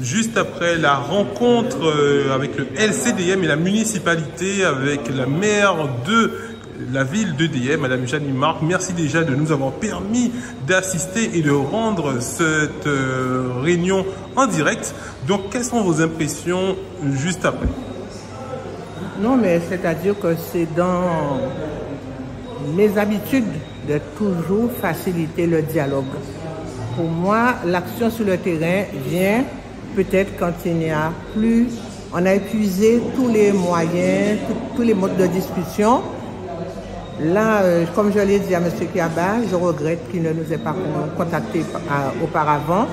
Juste après la rencontre avec le LCDM et la municipalité, avec la maire de la ville de Deyeye, Madame Jeanne Marc, merci déjà de nous avoir permis d'assister et de rendre cette réunion en direct. Donc, quelles sont vos impressions juste après? Non, mais c'est-à-dire que c'est dans mes habitudes de toujours faciliter le dialogue. Pour moi, l'action sur le terrain vient peut-être quand il n'y a plus, on a épuisé tous les moyens, tous les modes de discussion. Là, comme je l'ai dit à M. Kiaba, je regrette qu'il ne nous ait pas contactés auparavant.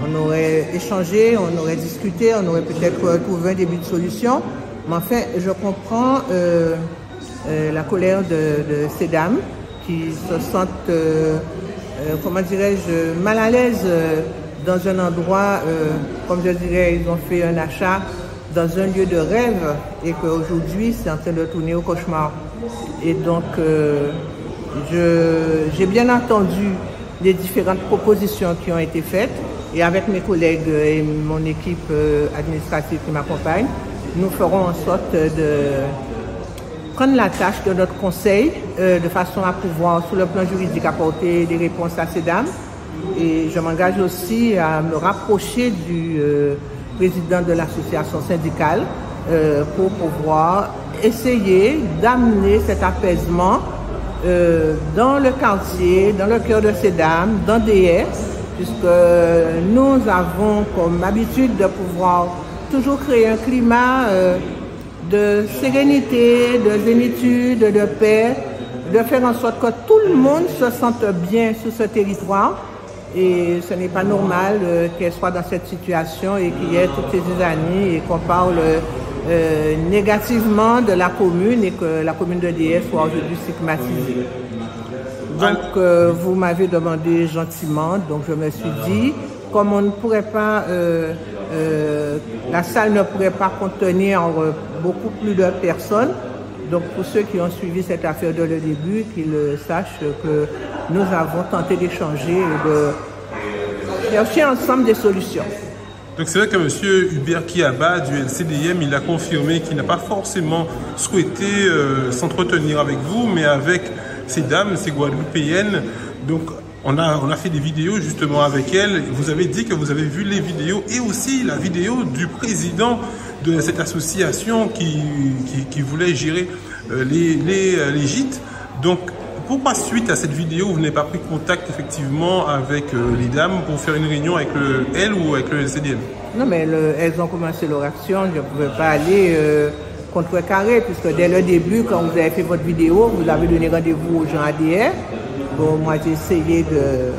On aurait échangé, on aurait discuté, on aurait peut-être trouvé un début de solution. Mais enfin, je comprends la colère de ces dames qui se sentent, comment dirais-je, mal à l'aise dans un endroit, comme je dirais, ils ont fait un achat dans un lieu de rêve et qu'aujourd'hui, c'est en train de tourner au cauchemar. Et donc, j'ai bien entendu les différentes propositions qui ont été faites et avec mes collègues et mon équipe administrative qui m'accompagne, nous ferons en sorte de prendre la tâche de notre conseil de façon à pouvoir, sur le plan juridique, apporter des réponses à ces dames. Et je m'engage aussi à me rapprocher du président de l'association syndicale pour pouvoir essayer d'amener cet apaisement dans le quartier, dans le cœur de ces dames, dans Deyeye, puisque nous avons comme habitude de pouvoir toujours créer un climat de sérénité, de zénitude, de paix, de faire en sorte que tout le monde se sente bien sur ce territoire. Et ce n'est pas normal qu'elle soit dans cette situation et qu'il y ait toutes ces années et qu'on parle négativement de la commune et que la commune de Deyeye soit aujourd'hui stigmatisée. Donc, vous m'avez demandé gentiment, donc je me suis dit, comme on ne pourrait pas, la salle ne pourrait pas contenir beaucoup plus de personnes. Donc, pour ceux qui ont suivi cette affaire dès le début, qu'ils sachent que nous avons tenté d'échanger et de chercher ensemble des solutions. Donc, c'est vrai que M. Hubert Kiaba du LCDM, il a confirmé qu'il n'a pas forcément souhaité s'entretenir avec vous, mais avec ces dames, ces Guadeloupéennes. Donc, on a fait des vidéos justement avec elles. Vous avez dit que vous avez vu les vidéos et aussi la vidéo du président de cette association qui voulait gérer les gîtes. Donc, pourquoi suite à cette vidéo, vous n'avez pas pris contact effectivement avec les dames pour faire une réunion avec elles ou avec le LCDM? Non, mais elles ont commencé leur action. Je ne pouvais pas aller contrecarrer puisque dès le début, quand vous avez fait votre vidéo, vous avez donné rendez-vous aux gens à Deyeye. Bon, moi, j'ai essayé de...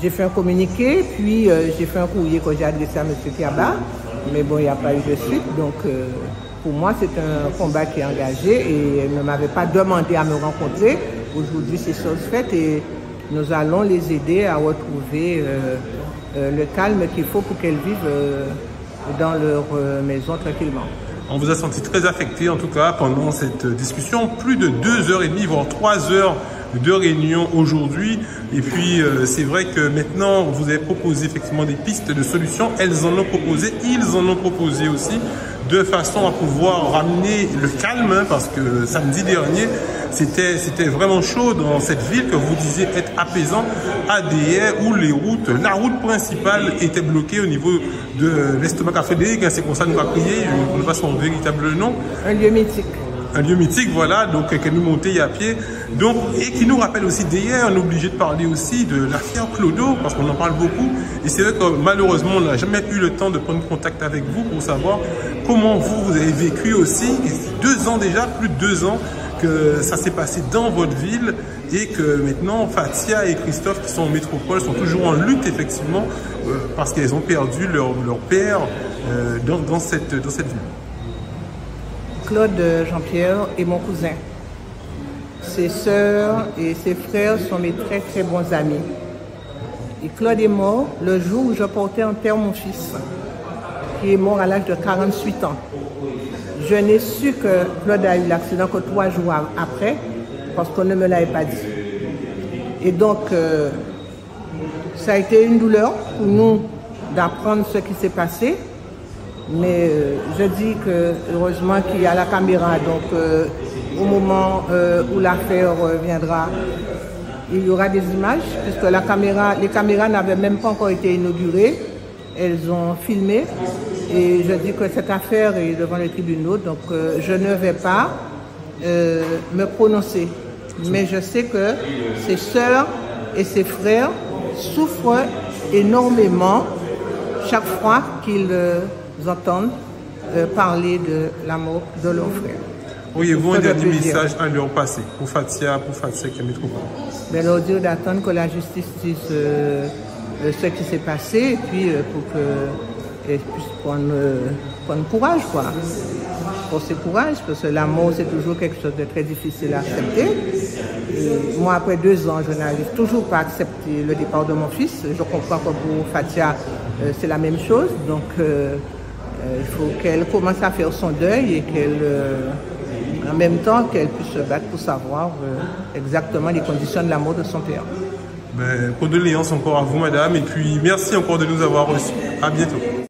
J'ai fait un communiqué, puis j'ai fait un courrier que j'ai adressé à M. Kiaba. Mais bon, il n'y a pas eu de suite. Donc, pour moi, c'est un combat qui est engagé et elle ne m'avait pas demandé à me rencontrer. Aujourd'hui, c'est chose faite et nous allons les aider à retrouver le calme qu'il faut pour qu'elles vivent dans leur maison tranquillement. On vous a senti très affecté, en tout cas, pendant cette discussion. Plus de 2h30, voire 3 heures de réunion aujourd'hui. Et puis, c'est vrai que maintenant, vous avez proposé effectivement des pistes de solutions. Elles en ont proposé, ils en ont proposé aussi, de façon à pouvoir ramener le calme, hein, parce que samedi dernier, c'était vraiment chaud dans cette ville que vous disiez être apaisant à Deyeye, où la route principale était bloquée au niveau de l'estomac cafédérique. C'est comme ça que nous avons crié, je ne sais pas son véritable nom. Un lieu mythique. Un lieu mythique, voilà, donc qui nous montait à pied. Donc, et qui nous rappelle aussi Deyeye, on est obligé de parler aussi de l'affaire Clodo, parce qu'on en parle beaucoup. Et c'est vrai que malheureusement, on n'a jamais eu le temps de prendre contact avec vous pour savoir comment vous avez vécu aussi. Et c'est 2 ans déjà, plus de 2 ans, que ça s'est passé dans votre ville et que maintenant Fatia et Christophe qui sont en métropole sont toujours en lutte effectivement parce qu'elles ont perdu leur père dans cette ville. Claude Jean-Pierre est mon cousin. Ses sœurs et ses frères sont mes très très bons amis. Et Claude est mort le jour où je portais en terre mon fils, qui est mort à l'âge de 48 ans. Je n'ai su que Claude a eu l'accident que 3 jours après, parce qu'on ne me l'avait pas dit. Et donc, ça a été une douleur pour nous d'apprendre ce qui s'est passé. Mais je dis que heureusement qu'il y a la caméra, donc au moment où l'affaire viendra, il y aura des images, puisque les caméras n'avaient même pas encore été inaugurées, elles ont filmé, et je dis que cette affaire est devant les tribunaux, donc je ne vais pas me prononcer. Mais je sais que ses sœurs et ses frères souffrent énormément chaque fois qu'ils entendent parler de la mort de leur frère. Auriez-vous un dernier message à leur passer pour Fatia qui est métropole? Leur dire d'attendre que la justice dise ce qui s'est passé et puis pour qu'elle puisse prendre courage, quoi. Pour ce courage, parce que la mort c'est toujours quelque chose de très difficile à accepter. Et moi, après 2 ans, je n'arrive toujours pas à accepter le départ de mon fils. Je comprends que pour Fatia, c'est la même chose. Donc, il faut qu'elle commence à faire son deuil et qu'elle, en même temps, qu'elle puisse se battre pour savoir exactement les conditions de la mort de son père. Condoléances encore à vous, madame, et puis merci encore de nous avoir reçus. À bientôt.